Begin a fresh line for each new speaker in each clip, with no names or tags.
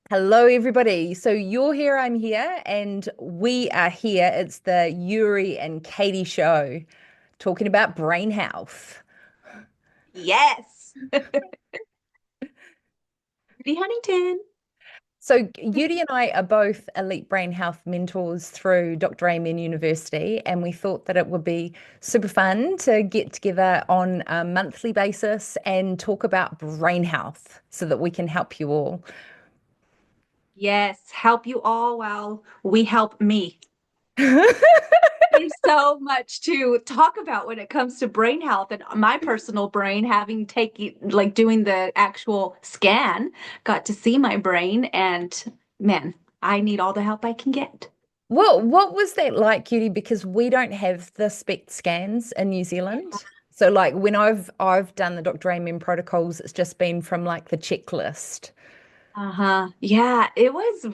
Hello, everybody. So you're here, I'm here, and we are here. It's the Yuri and Katie Show talking about brain health.
Yes. Rudy Huntington.
So Yuri and I are both elite brain health mentors through Dr. Amen University, and we thought that it would be super fun to get together on a monthly basis and talk about brain health so that we can help you all.
Yes, help you all while we help me. There's so much to talk about when it comes to brain health and my personal brain, having taken like doing the actual scan, got to see my brain and man, I need all the help I can get.
Well, what was that like, Cutie? Because we don't have the SPECT scans in New Zealand. So like when I've done the Dr. Amen protocols, it's just been from like the checklist.
Uh-huh. Yeah, it was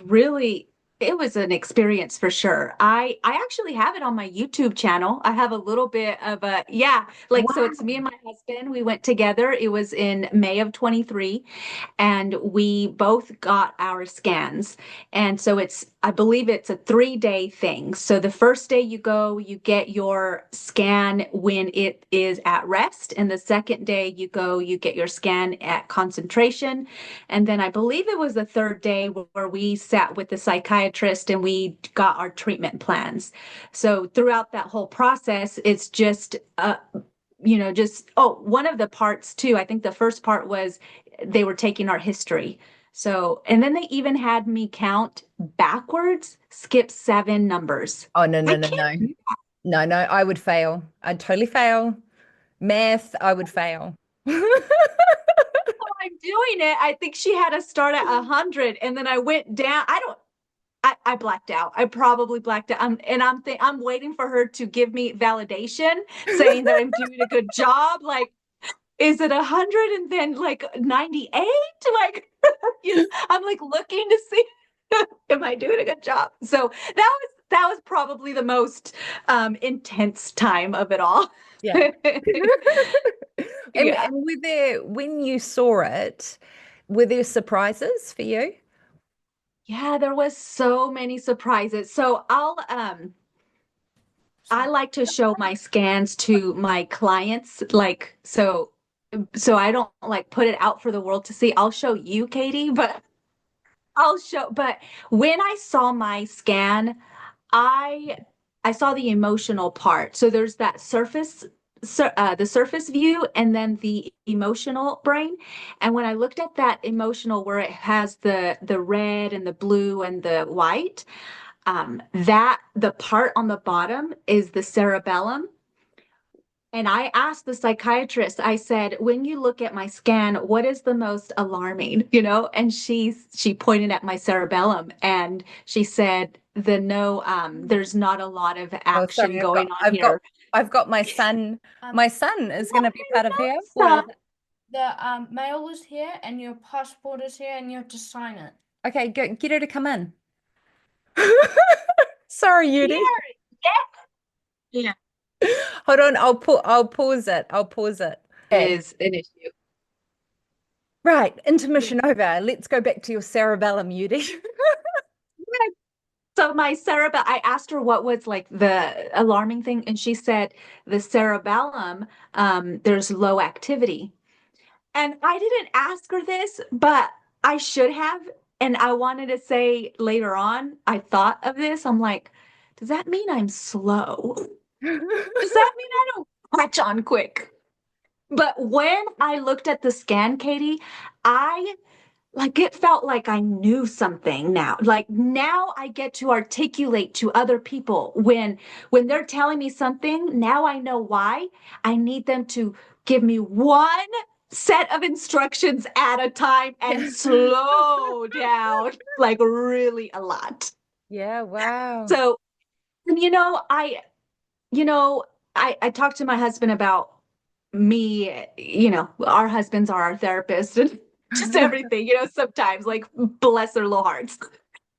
an experience for sure. I actually have it on my YouTube channel. I have a little bit of a yeah, like so it's me and my husband. We went together. It was in May of 23 and we both got our scans. And so I believe it's a 3-day thing. So the first day you go, you get your scan when it is at rest. And the second day you go, you get your scan at concentration. And then I believe it was the third day where we sat with the psychiatrist and we got our treatment plans. So throughout that whole process, it's just, one of the parts too, I think the first part was they were taking our history. So, and then they even had me count backwards, skip 7 numbers.
Oh no,
I
no, no,
can't.
no. No, no, I would fail. I'd totally fail. Math, I would fail.
I'm doing it. I think she had us start at 100 and then I went down. I blacked out. I probably blacked out. I'm waiting for her to give me validation saying that I'm doing a good job. Like, is it 100 and then like 98? Like, I'm like looking to see am I doing a good job? So that was probably the most intense time of it all.
Yeah. And,
Yeah.
and were there, when you saw it, were there surprises for you?
Yeah, there was so many surprises. So I like to show my scans to my clients like so I don't like put it out for the world to see. I'll show you, Katie, but but when I saw my scan, I I saw the emotional part. So there's that the surface view and then the emotional brain. And when I looked at that emotional where it has the red and the blue and the white, that the part on the bottom is the cerebellum. And I asked the psychiatrist, I said, when you look at my scan, what is the most alarming, And she pointed at my cerebellum and she said, there's not a lot of
Oh,
action
sorry,
going on here.
I've got my son. My son is going to be part of here. What
So
is it?
The mail is here and your passport is here and you have to sign it.
Okay, go get her to come in. Sorry,
here,
Yudi.
yeah,
Hold on, I'll pause it. I'll pause it. Okay.
is an issue.
Right, intermission over. Let's go back to your cerebellum, Yudi.
So my cerebellum, I asked her what was like the alarming thing, and she said the cerebellum, there's low activity. And I didn't ask her this, but I should have. And I wanted to say later on, I thought of this. I'm like, does that mean I'm slow? Does that mean I don't catch on quick? But when I looked at the scan, Katie, I like it felt like I knew something now. Like now I get to articulate to other people when they're telling me something, now I know why. I need them to give me one set of instructions at a time and
Yeah.
slow down like really a lot.
Yeah, wow.
So, and you know, I talked to my husband about me, our husbands are our therapists and just everything, sometimes like bless their little hearts.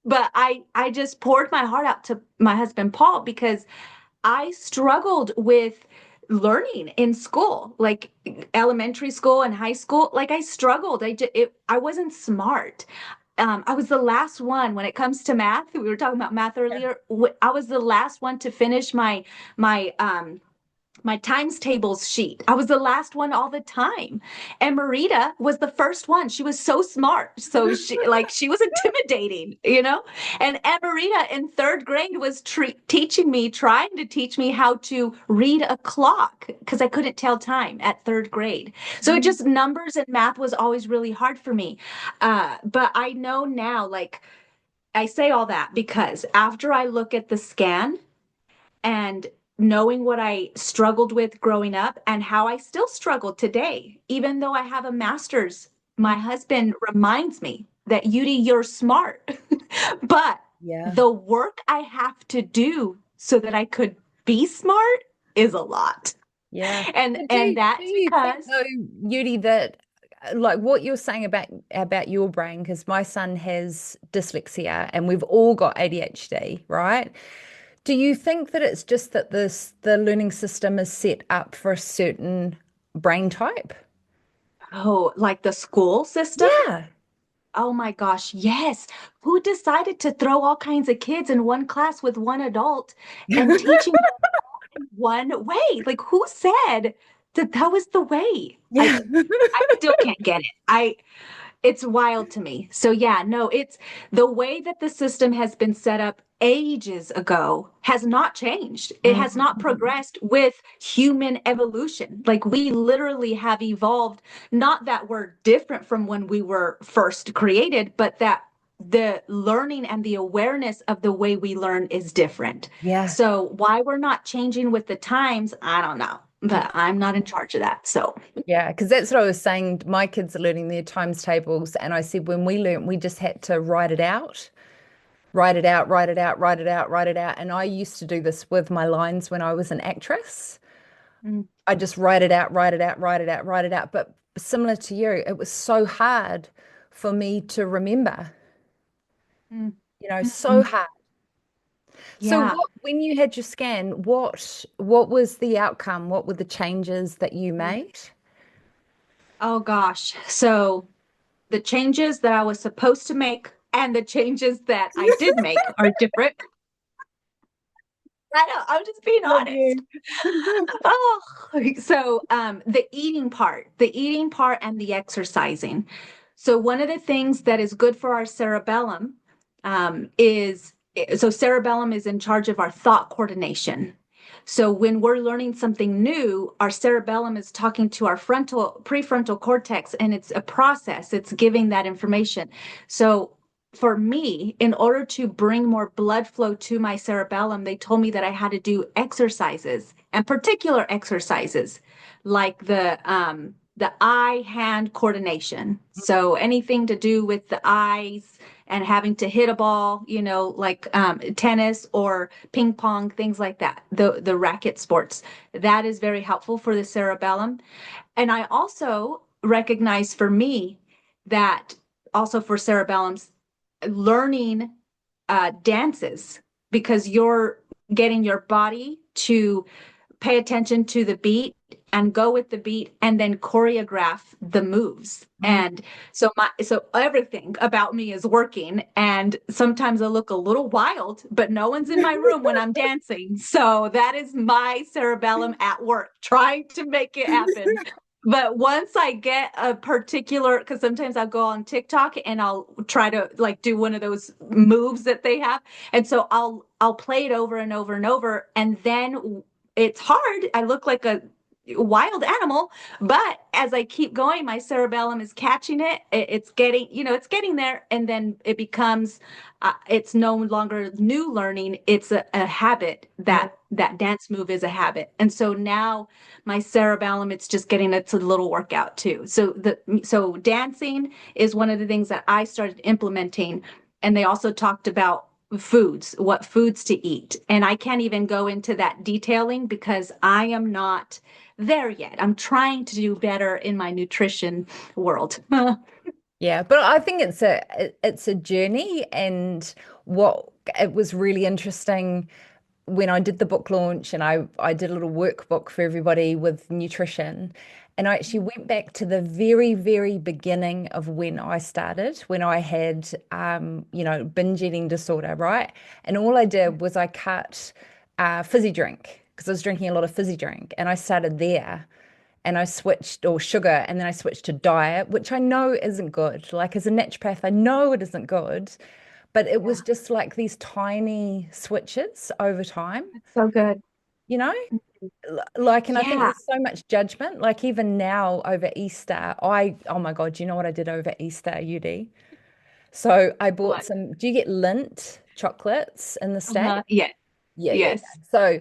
But I just poured my heart out to my husband Paul because I struggled with learning in school, like elementary school and high school. Like I struggled. I wasn't smart. I was the last one when it comes to math. We were talking about math earlier. I was the last one to finish my my times tables sheet. I was the last one all the time. And Marita was the first one. She was so smart. So she was intimidating, you know? And Marita in third grade was trying to teach me how to read a clock because I couldn't tell time at third grade. So it just numbers and math was always really hard for me. But I know now, like I say all that because after I look at the scan, and knowing what I struggled with growing up and how I still struggle today, even though I have a master's, my husband reminds me that Yuri, you're smart. But
Yeah.
the work I have to do so that I could be smart is a lot.
Yeah.
And
But
and
do
that's
you think
because
though, Yuri, that like what you're saying about your brain, because my son has dyslexia and we've all got ADHD, right? Do you think that it's just that the learning system is set up for a certain brain type?
like the school system.
Yeah.
Oh my gosh, yes. Who decided to throw all kinds of kids in one class with one adult and teaching one way? Like who said that that was the way?
Yeah.
I still can't get it. It's wild to me. So yeah, no, it's the way that the system has been set up ages ago has not changed. It has not progressed with human evolution. Like we literally have evolved, not that we're different from when we were first created, but that the learning and the awareness of the way we learn is different.
Yeah.
So why we're not changing with the times, I don't know, but I'm not in charge of that. So
Yeah, because that's what I was saying. My kids are learning their times tables, and I said when we learnt, we just had to write it out, write it out, write it out, write it out, write it out. And I used to do this with my lines when I was an actress.
mm,
I just write it out, write it out, write it out, write it out. But similar to you, it was so hard for me to remember,
mm,
so
mhm.
hard. So
Yeah.
when you had your scan, what was the outcome? What were the changes that you
Mm.
made?
Oh gosh. So the changes that I was supposed to make and the changes that I did make are different. I know, I'm just being
Love
honest.
you.
Oh, so the eating part and the exercising. So one of the things that is good for our cerebellum is so cerebellum is in charge of our thought coordination. So when we're learning something new, our cerebellum is talking to our prefrontal cortex, and it's a process. It's giving that information. So for me, in order to bring more blood flow to my cerebellum, they told me that I had to do exercises and particular exercises like the eye-hand coordination. So anything to do with the eyes and having to hit a ball, like tennis or ping pong, things like that, the racket sports. That is very helpful for the cerebellum. And I also recognize for me that also for cerebellums, learning dances because you're getting your body to pay attention to the beat and go with the beat and then choreograph the moves. And so everything about me is working, and sometimes I look a little wild, but no one's in my room when I'm dancing. So that is my cerebellum at work trying to make it happen. But once I get a particular, because sometimes I'll go on TikTok and I'll try to like do one of those moves that they have. And so I'll play it over and over and over. And then it's hard. I look like a wild animal, but as I keep going, my cerebellum is catching it. It's getting, it's getting there, and then it becomes, it's no longer new learning. It's a habit. That dance move is a habit, and so now my cerebellum, it's just getting its a little workout too. So dancing is one of the things that I started implementing, and they also talked about what foods to eat. And I can't even go into that detailing because I am not there yet. I'm trying to do better in my nutrition world.
Yeah, but I think it's a journey, and what it was really interesting when I did the book launch and I did a little workbook for everybody with nutrition, And I actually went back to the very, very beginning of when I started, when I had, binge eating disorder, right? And all I did was I cut fizzy drink because I was drinking a lot of fizzy drink. And I started there and I switched, or sugar, and then I switched to diet, which I know isn't good. Like as a naturopath, I know it isn't good, but it was
Yeah,
just like these tiny switches over time,
that's so good.
you know? Like, and I think
Yeah.
there's so much judgment. Like even now over Easter, oh my God, do you know what I did over Easter, UD? So I bought
What?
some, do you get Lindt chocolates in the States?
Yeah.
Yeah, yeah, yeah.
Yes.
So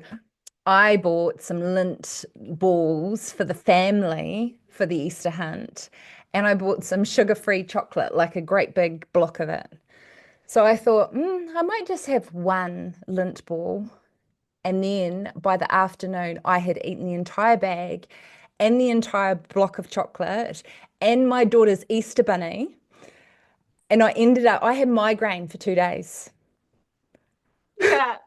I bought some Lindt balls for the family for the Easter hunt, and I bought some sugar-free chocolate, like a great big block of it. So I thought, I might just have one Lindt ball. And then by the afternoon, I had eaten the entire bag and the entire block of chocolate and my daughter's Easter bunny. And I had migraine for 2 days.
Yeah.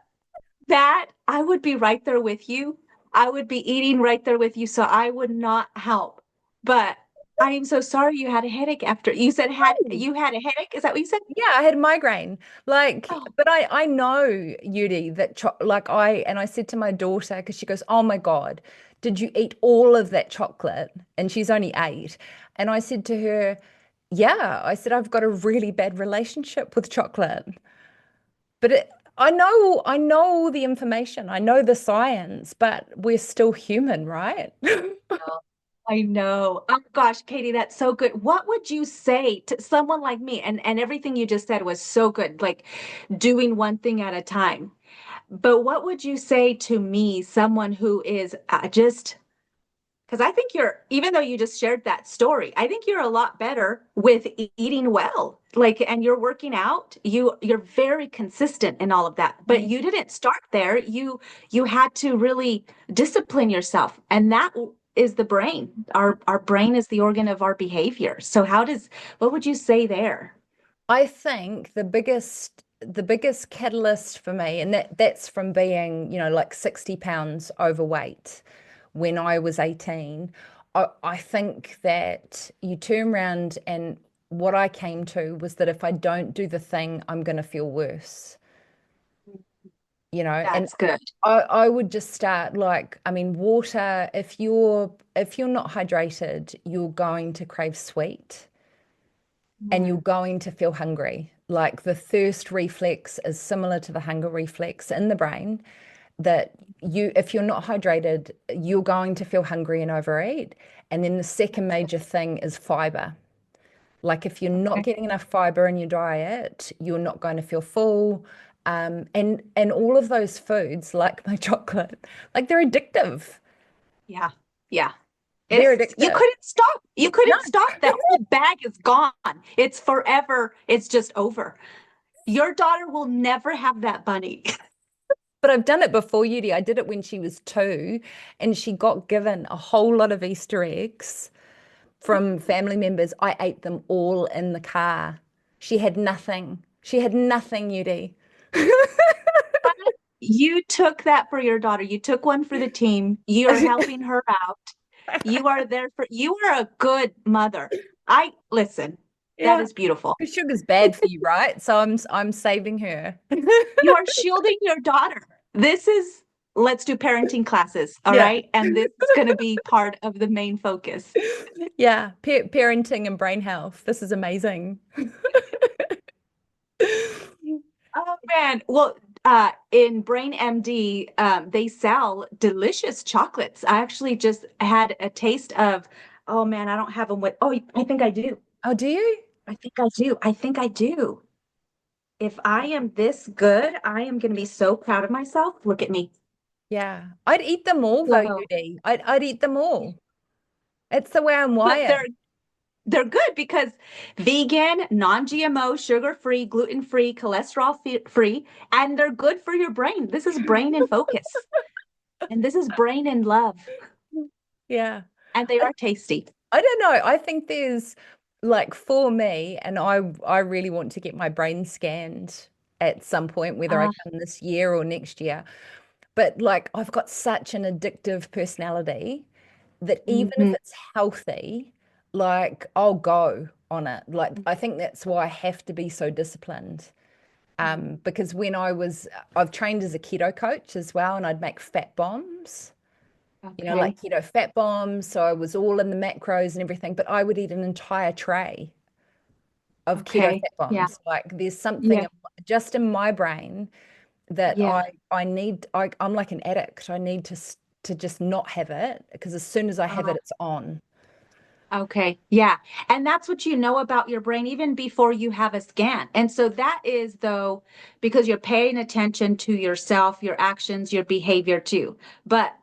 That I would be right there with you. I would be eating right there with you, so I would not help. But I am so sorry you had a headache after you said had you had a headache. Is that what you said?
Yeah, I had a migraine. Like,
Oh,
but I know, Yuri, that like I said to my daughter, because she goes, "Oh my God, did you eat all of that chocolate?" And she's only 8. And I said to her, "Yeah." I said, "I've got a really bad relationship with chocolate." But I know all the information. I know the science, but we're still human, right?
no. I know. Oh gosh, Katie, that's so good. What would you say to someone like me? And everything you just said was so good, like doing one thing at a time. But what would you say to me, someone who is just because I think you're, even though you just shared that story, I think you're a lot better with eating well. Like, and you're working out. You're very consistent in all of that. But
Mm.
you didn't start there. You had to really discipline yourself. And that is the brain. Our brain is the organ of our behavior. So what would you say there?
I think the biggest catalyst for me, and that's from being, like 60 pounds overweight when I was 18. I think that you turn around and what I came to was that if I don't do the thing, I'm going to feel worse, and
That's good.
I would just start like, I mean, water, if you're not hydrated, you're going to crave sweet and you're
Mm,
going to feel hungry. Like the thirst reflex is similar to the hunger reflex in the brain, that if you're not hydrated, you're going to feel hungry and overeat. And then the second major thing is fiber. Like if you're not
okay.
getting enough fiber in your diet, you're not going to feel full. And all of those foods, like my chocolate, like they're addictive.
Yeah. Yeah.
They're
You
addictive.
couldn't stop. You
No,
couldn't stop. That whole bag is gone. It's forever. It's just over. Your daughter will never have that bunny.
but I've done it before, Yudi. I did it when she was 2, and she got given a whole lot of Easter eggs from family members. I ate them all in the car. She had nothing. She had nothing, Yudi.
You took that for your daughter. You took one for the team. You're helping her out. You are a good mother. I listen. That
Yeah,
is beautiful.
because sugar's bad for you, right? So I'm saving her.
You are shielding your daughter. Let's do parenting classes. All
Yeah.
right. And this is going to be part of the main focus.
Yeah, parenting and brain health. This is amazing.
Oh man. Well, in Brain MD, they sell delicious chocolates. I actually just had a taste of, oh man, I don't have them with, oh, I think I do.
Oh, do you?
I think I do. I think I do. If I am this good, I am going to be so proud of myself. Look at me.
Yeah. I'd eat them all though,
So,
Yudi. I'd eat them all. It's the way I'm
but
wired.
they're good because vegan, non-GMO, sugar-free, gluten-free, cholesterol-free, and they're good for your brain. This is brain in focus, and this is brain in love,
Yeah.
and they
I,
are tasty.
I don't know. I think there's like for me, and I really want to get my brain scanned at some point, whether I
Uh,
come this year or next year. But like I've got such an addictive personality that even if it's healthy, like I'll go on it. Like I think that's why I have to be so disciplined. Because I've trained as a keto coach as well, and I'd make fat bombs,
Okay.
like keto fat bombs. So I was all in the macros and everything, but I would eat an entire tray of keto
Okay.
fat
Yeah.
bombs. Like there's something
Yeah.
just in my brain that
Yeah.
I'm like an addict. I need to just not have it, because as soon as I have it, it's on.
Okay. Yeah. And that's what you know about your brain even before you have a scan. And so that is though, because you're paying attention to yourself, your actions, your behavior too. But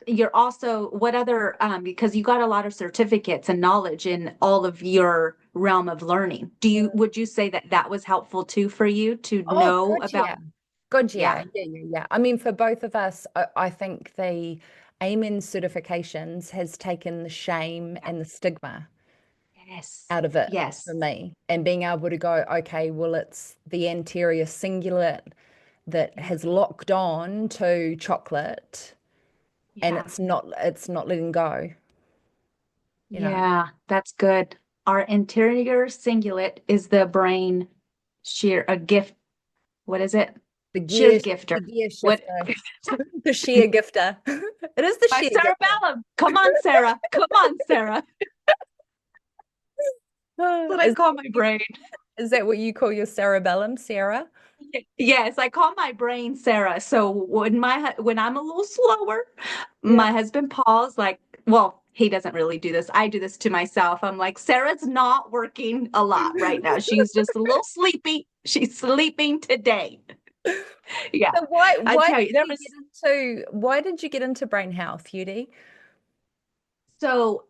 you're also, what other, because you got a lot of certificates and knowledge in all of your realm of learning. Would you say that that was helpful too for you to
Oh,
know
God,
about?
yeah. God,
Yeah.
yeah. Yeah, yeah, yeah. I mean, for both of us, I think the AMEN certifications has taken the shame and the stigma
Yes.
out of it for
Yes.
me, and being able to go, okay, well, it's the anterior cingulate that
Yeah.
has locked on to chocolate, and
Yeah.
it's not letting go, you know.
Yeah, that's good. Our interior cingulate is the brain shear, a gift. What is it? Shear gifter.
The gear
What?
shifter, the sheer gifter. It is the
My
sheer gifter.
cerebellum. Come on, Sarah. Come on, Sarah. That's what I
Is
call my brain.
is that what you call your cerebellum, Sarah?
Yes, I call my brain Sarah. So when I'm a little slower,
Yeah.
my husband Paul's like, well, he doesn't really do this. I do this to myself. I'm like, Sarah's not working a lot right now. She's just a little sleepy. She's sleeping today. Yeah.
So why
I
why
tell
did
you, there
you
was
get why did you get into brain health, Yuri?
so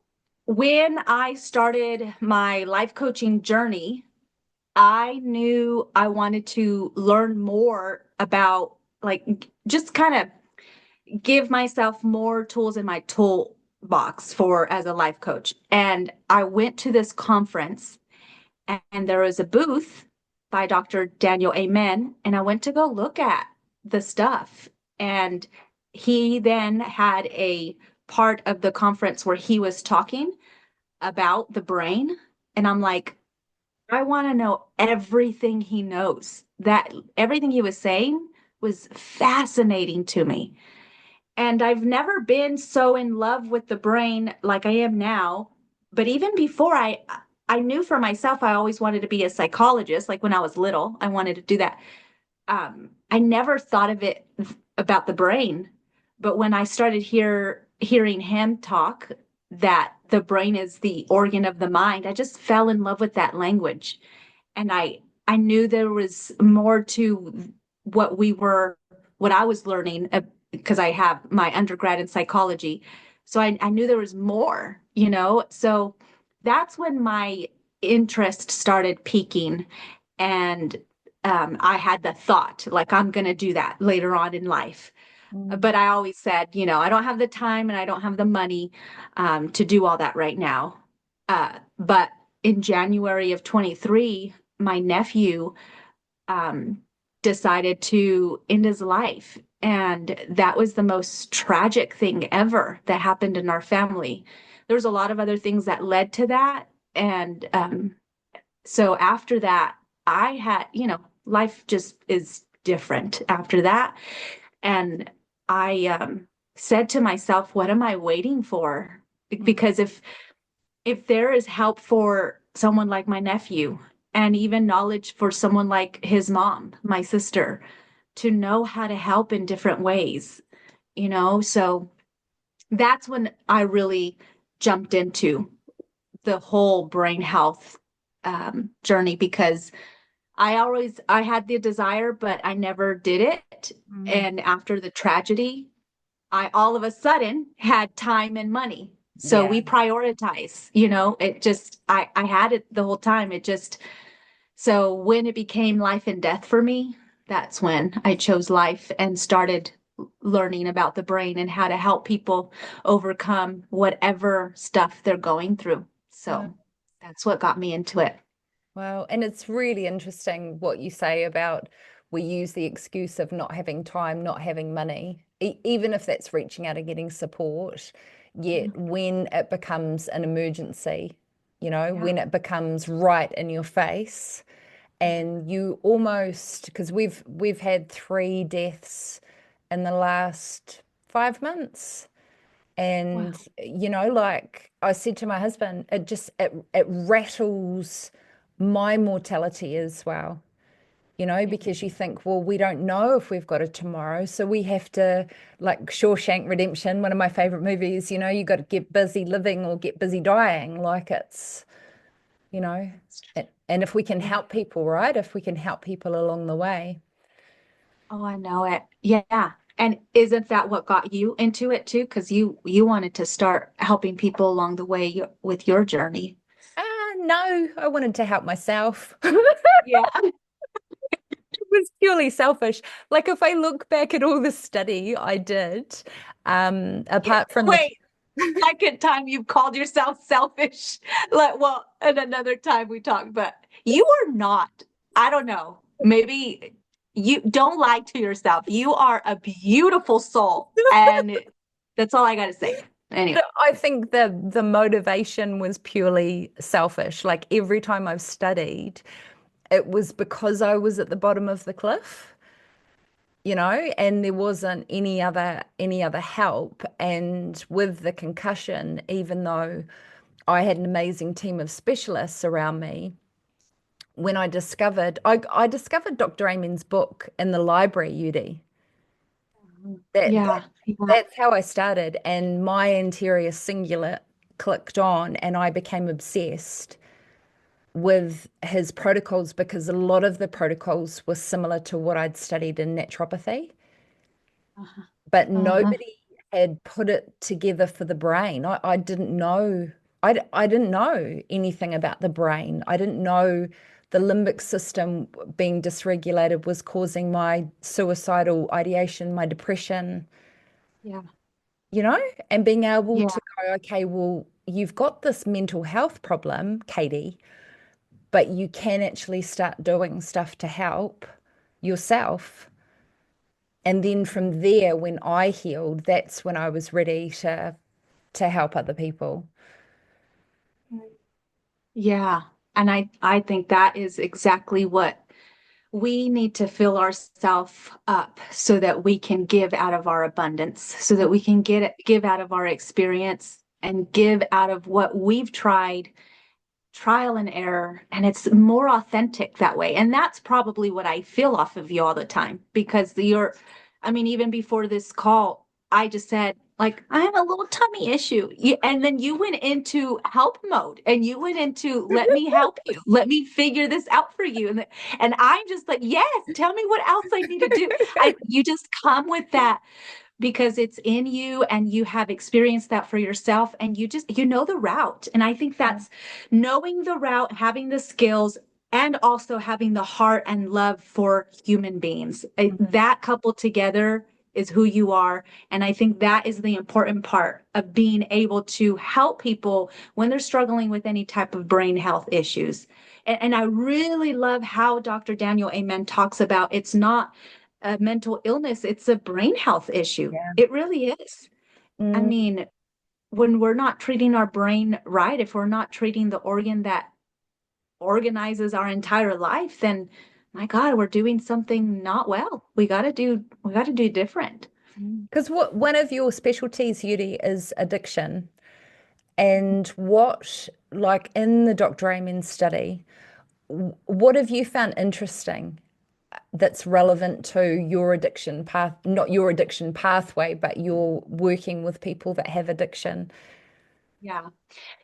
when I started my life coaching journey, I knew I wanted to learn more about like just kind of give myself more tools in my toolbox for as a life coach. And I went to this conference and there was a booth by Dr. Daniel Amen, and I went to go look at the stuff. And he then had a part of the conference where he was talking about the brain. And I'm like, I want to know everything he knows. That everything he was saying was fascinating to me. And I've never been so in love with the brain like I am now. But even before I knew for myself I always wanted to be a psychologist. Like when I was little, I wanted to do that. I never thought of it about the brain. But when I started hearing him talk that the brain is the organ of the mind, I just fell in love with that language. And I knew there was more to what I was learning because I have my undergrad in psychology. So I knew there was more, you know? So that's when my interest started peaking. And I had the thought, like, I'm going to do that later on in life.
Mm.
But I always said, you know, I don't have the time and I don't have the money to do all that right now. But in January of 23, my nephew um, decided to end his life. And that was the most tragic thing ever that happened in our family. There was a lot of other things that led to that. And so after that, I had, you know, life just is different after that. And I said to myself, what am I waiting for? Because if there is help for someone like my nephew and even knowledge for someone like his mom, my sister, to know how to help in different ways, you know? So that's when I really jumped into the whole brain health journey because I had the desire, but I never did it.
Mm.
And after the tragedy, I all of a sudden had time and money. So
Yeah.
we prioritize, you know, I had it the whole time. So when it became life and death for me, that's when I chose life and started learning about the brain and how to help people overcome whatever stuff they're going through.
Uh,
So that's what got me into it.
Wow. And it's really interesting what you say about we use the excuse of not having time, not having money, even if that's reaching out and getting support. Yet when it becomes an emergency,
Yeah.
when it becomes right in your face, and you almost, because we've had 3 deaths in the last 5 months. And,
Wow.
like I said to my husband, it rattles my mortality as well, because you think, well, we don't know if we've got a tomorrow. So we have to, like Shawshank Redemption, one of my favorite movies, you got to get busy living or get busy dying. Like it's, you know,
That's true.
and if we can
Yeah.
help people, right? If we can help people along the way.
Oh, I know it. Yeah. And isn't that what got you into it too? Because you wanted to start helping people along the way with your journey.
No, I wanted to help myself.
Yeah.
Was purely selfish. Like if I look back at all the study I did, apart from the
Wait, second time you've called yourself selfish. Like, well, and another time we talked, but you are not. I don't know. Maybe you don't lie to yourself. You are a beautiful soul. And that's all I got to say. Anyway.
I think the motivation was purely selfish. Like every time I've studied, it was because I was at the bottom of the cliff, and there wasn't any other help. And with the concussion, even though I had an amazing team of specialists around me, when I discovered Dr. Amen's book in the library, Yuri. That, that
Yeah. Yeah.
that's how I started, and my anterior cingulate clicked on, and I became obsessed with his protocols because a lot of the protocols were similar to what I'd studied in naturopathy,
Uh-huh.
but
Uh-huh.
nobody had put it together for the brain. I didn't know. I didn't know anything about the brain. I didn't know the limbic system being dysregulated was causing my suicidal ideation, my depression,
Yeah.
you know, and being able
Yeah.
to go, okay, well, you've got this mental health problem, Katie, but you can actually start doing stuff to help yourself. And then from there, when I healed, that's when I was ready to help other people.
Yeah. And I think that is exactly what we need to fill ourselves up so that we can give out of our abundance, so that we can give out of our experience and give out of what we've tried, trial and error, and it's more authentic that way. And that's probably what I feel off of you all the time because I mean, even before this call, I just said, like, I have a little tummy issue. And then you went into help mode and you went into, let me help you. Let me figure this out for you. And I'm just like, yes, tell me what else I need to do. You just come with that because it's in you and you have experienced that for yourself and you know the route. And I think that's knowing the route, having the skills, and also having the heart and love for human beings. That coupled together is who you are. And I think that is the important part of being able to help people when they're struggling with any type of brain health issues. And I really love how Dr. Daniel Amen talks about it's not a mental illness, it's a brain health issue.
Yeah.
It really is. I
Mm.
mean, when we're not treating our brain right, if we're not treating the organ that organizes our entire life, then my God, we're doing something not well. We got to do different.
Because one of your specialties, Yuri, is addiction. And like in the Dr. Amen study, what have you found interesting that's relevant to your addiction path, not your addiction pathway, but you're working with people that have addiction?
Yeah.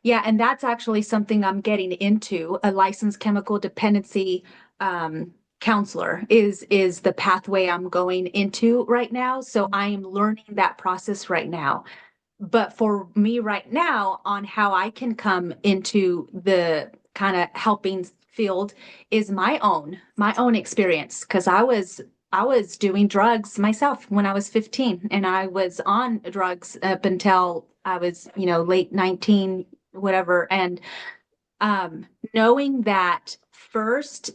Yeah, and that's actually something I'm getting into. A licensed chemical dependency counselor is the pathway I'm going into right now. So I am learning that process right now. But for me right now, on how I can come into the kind of helping field is my own experience because I was doing drugs myself when I was 15 and I was on drugs up until I was, late 19, whatever. And knowing that first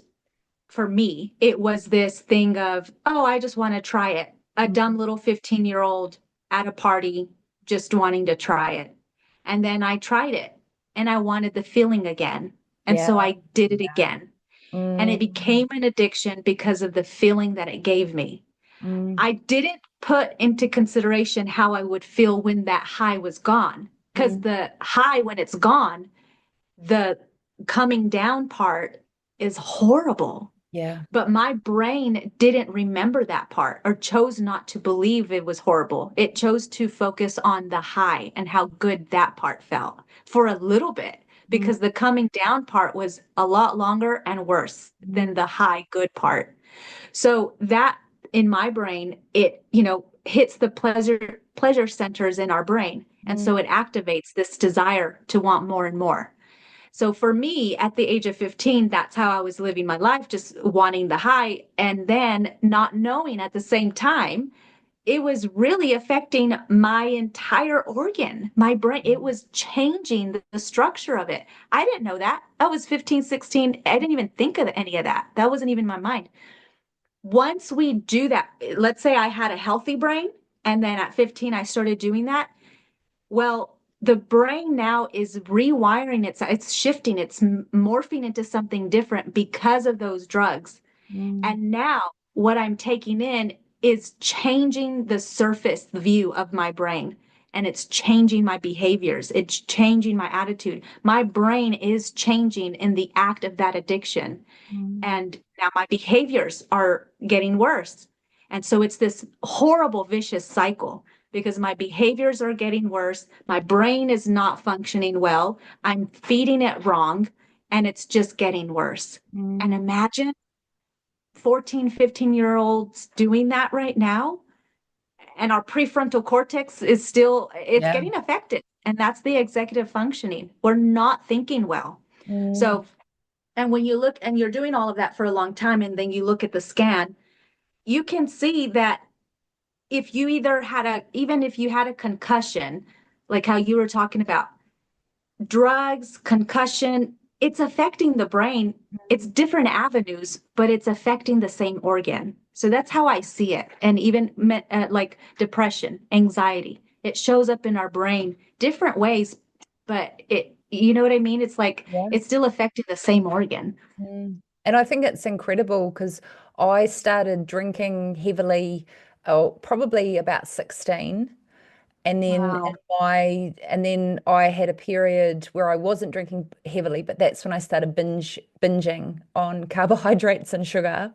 for me, it was this thing of, oh, I just want to try it. A dumb little 15-year-old at a party just wanting to try it. And then I tried it and I wanted the feeling again. And
Yeah.
so I did it again. And it became an addiction because of the feeling that it gave me. I didn't put into consideration how I would feel when that high was gone. Because the high, when it's gone, the coming down part is horrible.
Yeah.
But my brain didn't remember that part or chose not to believe it was horrible. It chose to focus on the high and how good that part felt for a little bit, because the coming down part was a lot longer and worse than the high good part. So that in my brain, it, hits the pleasure centers in our brain. And so it activates this desire to want more and more. So for me, at the age of 15, that's how I was living my life, just wanting the high, and then not knowing at the same time, it was really affecting my entire organ, my brain. It was changing the structure of it. I didn't know that. I was 15, 16. I didn't even think of any of that. That wasn't even in my mind. Once we do that, let's say I had a healthy brain, and then at 15, I started doing that. Well, the brain now is rewiring it's shifting, it's morphing into something different because of those drugs. And now what I'm taking in is changing the surface view of my brain, and it's changing my behaviors. It's changing my attitude. My brain is changing in the act of that addiction. And now my behaviors are getting worse. And so it's this horrible, vicious cycle, because my behaviors are getting worse. My brain is not functioning well. I'm feeding it wrong, and it's just getting worse. And imagine 14, 15-year-olds doing that right now. And our prefrontal cortex is still, it's getting affected. And that's the executive functioning. We're not thinking well. So, and when you look and you're doing all of that for a long time, and then you look at the scan, you can see that if you even if you had a concussion, like how you were talking about, drugs, concussion, it's affecting the brain. It's different avenues, but it's affecting the same organ. So that's how I see it. And even like depression, anxiety, it shows up in our brain different ways, but you know what I mean? It's like, it's still affecting the same organ.
And I think it's incredible because I started drinking heavily, probably about 16. And then and then I had a period where I wasn't drinking heavily, but that's when I started binging on carbohydrates and sugar.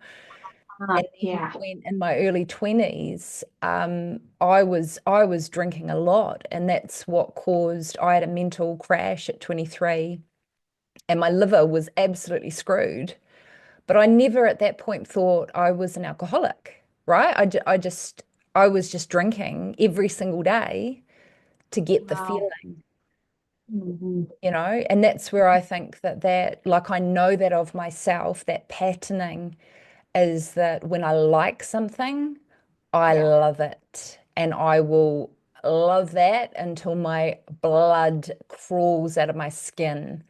And then when in my early 20s, I was drinking a lot, and that's what caused, I had a mental crash at 23, and my liver was absolutely screwed. But I never at that point thought I was an alcoholic, right? I was just drinking every single day to get the feeling, and that's where I think that like, I know that of myself, that patterning is that when I like something, I love it, and I will love that until my blood crawls out of my skin.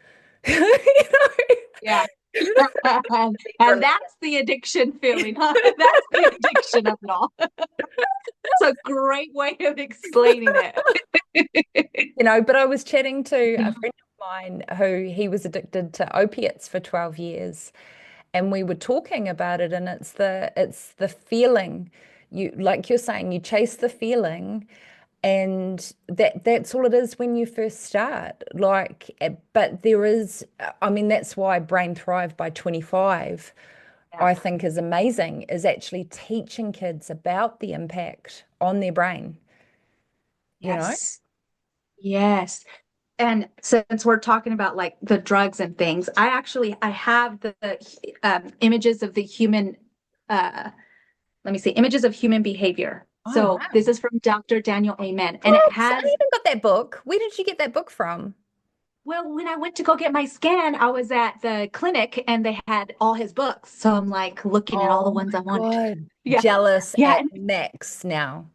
Yeah. And that's the addiction feeling, huh? That's the addiction of it all. That's a great way of explaining it.
But I was chatting to a friend of mine who he was addicted to opiates for 12 years. And we were talking about it, and it's the feeling. Like you're saying, you chase the feeling, and that's all it is when you first start. But there is, I mean, that's why Brain Thrive by 25, I think, is amazing, is actually teaching kids about the impact on their brain.
Yes. And since we're talking about like the drugs and things, I have the images of the human, let me see, images of human behavior. So wow. This is from Dr. Daniel Amen. And it has,
I even got that book. Where did you get that book from?
Well, when I went to go get my scan, I was at the clinic and they had all his books. So I'm like looking at all the ones I wanted.
Yeah. Jealous at max now.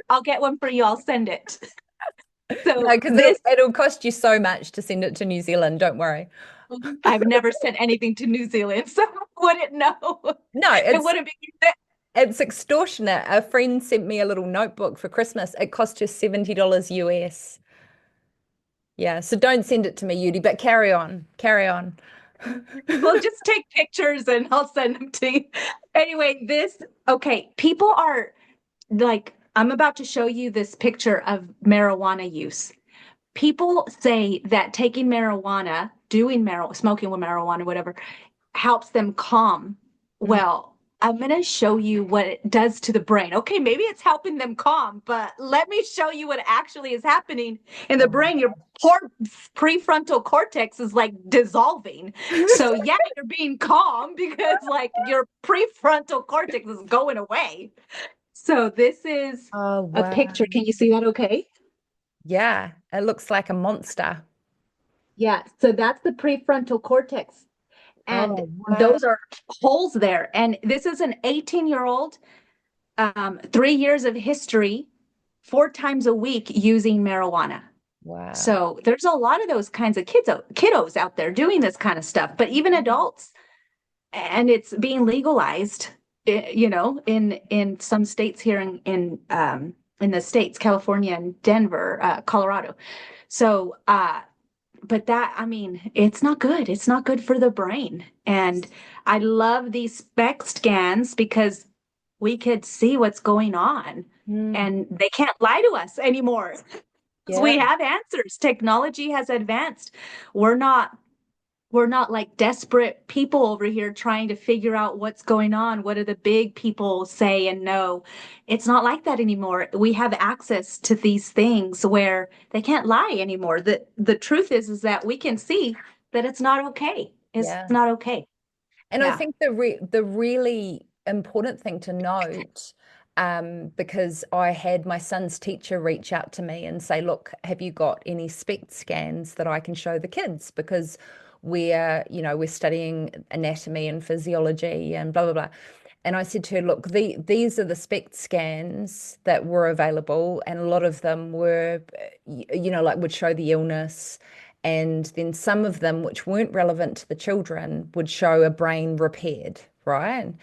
I'll get one for you. I'll send it.
So because it'll cost you so much to send it to New Zealand. Don't worry.
I've never sent anything to New Zealand, so I wouldn't know.
No,
it wouldn't be.
It's extortionate. A friend sent me a little notebook for Christmas. It cost her $70 US. Yeah, so don't send it to me, Yudi, but carry on. Carry on.
Well, just take pictures and I'll send them to you. Anyway, okay, people are like, I'm about to show you this picture of marijuana use. People say that taking marijuana, smoking with marijuana, whatever, helps them calm.
Mm.
Well, I'm going to show you what it does to the brain. Okay, maybe it's helping them calm, but let me show you what actually is happening in the brain. Your poor prefrontal cortex is like dissolving. So, yeah, you're being calm because like your prefrontal cortex is going away. So, this is
Oh,
a
wow.
picture. Can you see that okay?
Yeah, it looks like a monster.
Yeah, so that's the prefrontal cortex. And
Oh, wow.
those are holes there. And this is an 18-year-old, 3 years of history, 4 times a week using marijuana.
Wow.
So there's a lot of those kinds of kiddos out there doing this kind of stuff, but even adults. And it's being legalized, in some states here in the States, California and Denver, Colorado. So but that, I mean, it's not good. It's not good for the brain. And I love these SPECT scans because we could see what's going on
Mm.
and they can't lie to us anymore. Because
Yeah.
we have answers. Technology has advanced. We're not we're not like desperate people over here trying to figure out what's going on. What do the big people say and know? It's not like that anymore. We have access to these things where they can't lie anymore. The truth is that we can see that it's not okay. It's
Yeah.
not okay.
And I
Yeah.
think the really important thing to note, because I had my son's teacher reach out to me and say, look, have you got any SPECT scans that I can show the kids? Because we're studying anatomy and physiology and blah, blah, blah. And I said to her, look, these are the SPECT scans that were available, and a lot of them were, like would show the illness. And then some of them, which weren't relevant to the children, would show a brain repaired, right?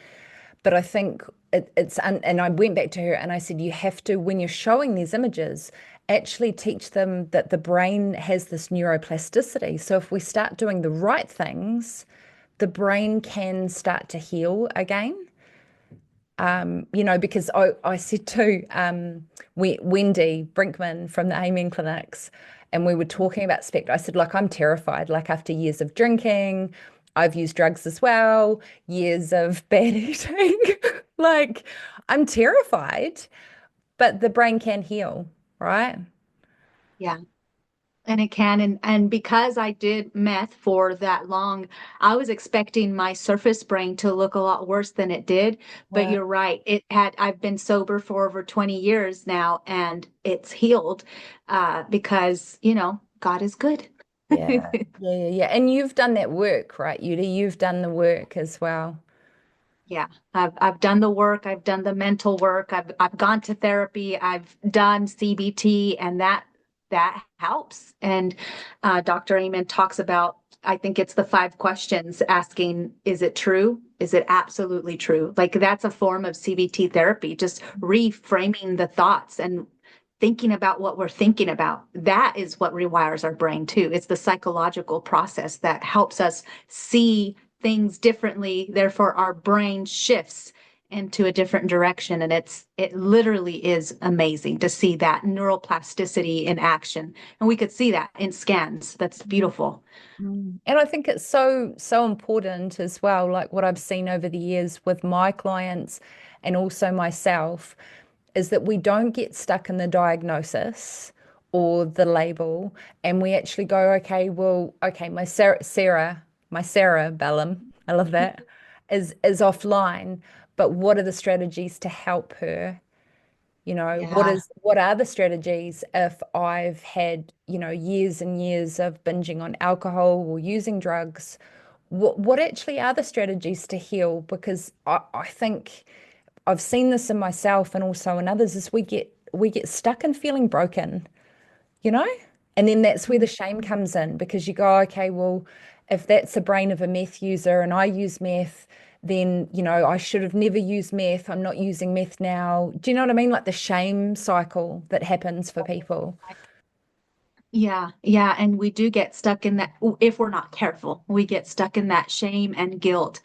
But I think and I went back to her and I said, you have to, when you're showing these images, actually teach them that the brain has this neuroplasticity. So if we start doing the right things, the brain can start to heal again. Because I said to Wendy Brinkman from the Amen Clinics, and we were talking about SPECT. I said, like, I'm terrified. Like, after years of drinking, I've used drugs as well, years of bad eating. Like, I'm terrified, but the brain can heal, right?
Yeah. And it can, and because I did meth for that long, I was expecting my surface brain to look a lot worse than it did. But
Wow.
you're right. I've been sober for over 20 years now, and it's healed, because, God is good.
Yeah. Yeah, yeah, yeah. And you've done that work, right, Yudi? You've done the work as well.
Yeah, I've done the work, I've done the mental work, I've gone to therapy, I've done CBT, and that helps. And Dr. Amen talks about, I think it's the 5 questions asking, is it true? Is it absolutely true? Like that's a form of CBT therapy, just reframing the thoughts and thinking about what we're thinking about. That is what rewires our brain too. It's the psychological process that helps us see things differently. Therefore, our brain shifts into a different direction. And it literally is amazing to see that neuroplasticity in action. And we could see that in scans. That's beautiful.
And I think it's so important as well, like what I've seen over the years with my clients and also myself, is that we don't get stuck in the diagnosis or the label, and we actually go, okay, well, okay, my Sarah-bellum, I love that, is offline, but what are the strategies to help her?
Yeah.
What are the strategies if I've had, years and years of binging on alcohol or using drugs? What actually are the strategies to heal? Because I think I've seen this in myself and also in others, is we get stuck in feeling broken, you know? And then that's where the shame comes in, because you go, okay, well, if that's the brain of a meth user and I use meth, then, I should have never used meth. I'm not using meth now. Do you know what I mean? Like the shame cycle that happens for people.
Yeah, yeah, and we do get stuck in that if we're not careful. We get stuck in that shame and guilt.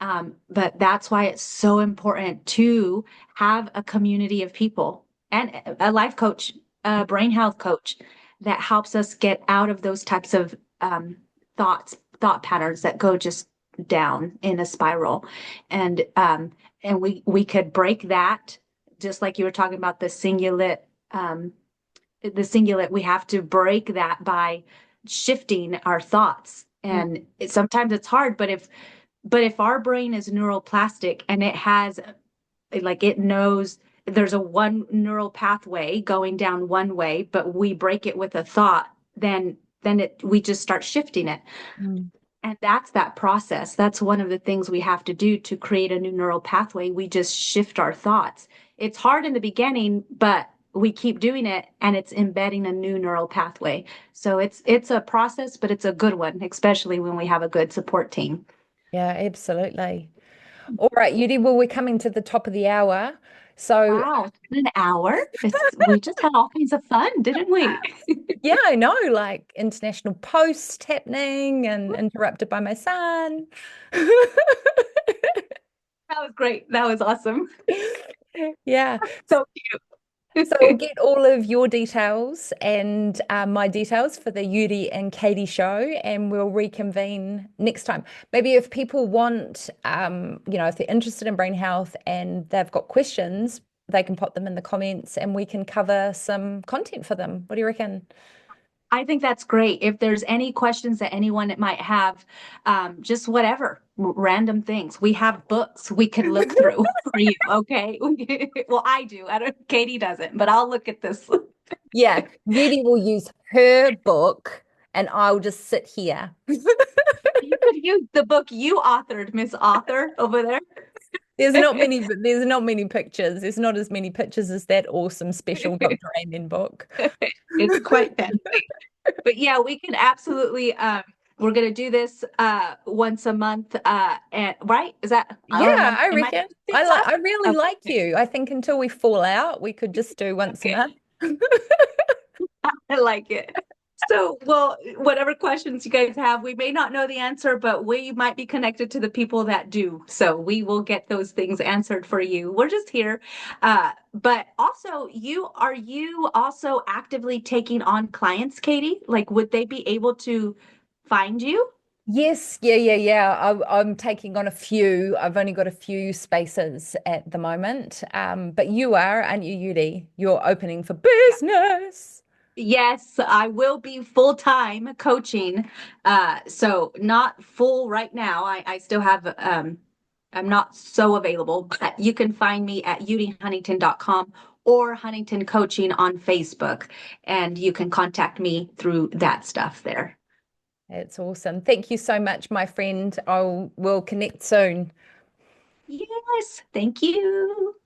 But that's why it's so important to have a community of people and a life coach, a brain health coach that helps us get out of those types of thought patterns that go just down in a spiral. And we could break that, just like you were talking about the cingulate, we have to break that by shifting our thoughts. And sometimes it's hard, but if our brain is neuroplastic and it has, like, it knows there's a one neural pathway going down one way, but we break it with a thought, then we just start shifting it. And that's that process. That's one of the things we have to do to create a new neural pathway. We just shift our thoughts. It's hard in the beginning, but we keep doing it and it's embedding a new neural pathway. So it's a process, but it's a good one, especially when we have a good support team.
Yeah, absolutely. All right, Yuri, well, we're coming to the top of the hour. So,
Wow, an hour. We just had all kinds of fun, didn't we?
yeah, I know, like international post happening and interrupted by my son.
That was great. That was awesome.
Yeah.
So
So we'll get all of your details and my details for the Yuri and Katie show, and we'll reconvene next time. Maybe if people want, if they're interested in brain health and they've got questions, they can pop them in the comments and we can cover some content for them. What do you reckon?
I think that's great. If there's any questions that anyone might have, just whatever, random things. We have books we can look through for you, okay? Well, I do. I don't, Katie doesn't, but I'll look at this.
Yeah, Yuri will use her book and I'll just sit here.
You could use the book you authored, Miss Author, over there.
There's not many pictures. There's not as many pictures as that awesome special Dr. Amen book.
It's quite fancy. But yeah, we can absolutely we're gonna do this once a month. And right? Is that
Yeah, I reckon. I really
Okay.
like you. I think until we fall out, we could just do once a month.
I like it. So, well, whatever questions you guys have, we may not know the answer, but we might be connected to the people that do. So we will get those things answered for you. We're just here. But also, are you also actively taking on clients, Katie? Like, would they be able to find you?
Yes, yeah. I'm taking on a few. I've only got a few spaces at the moment. But you are, aren't you, Yuri? You're opening for business.
Yes, I will be full-time coaching. So not full right now. I still have I'm not so available, but you can find me at yurihuntington.com or Huntington Coaching on Facebook, and you can contact me through that stuff there.
It's awesome. Thank you so much, my friend. We'll connect soon.
Yes, thank you.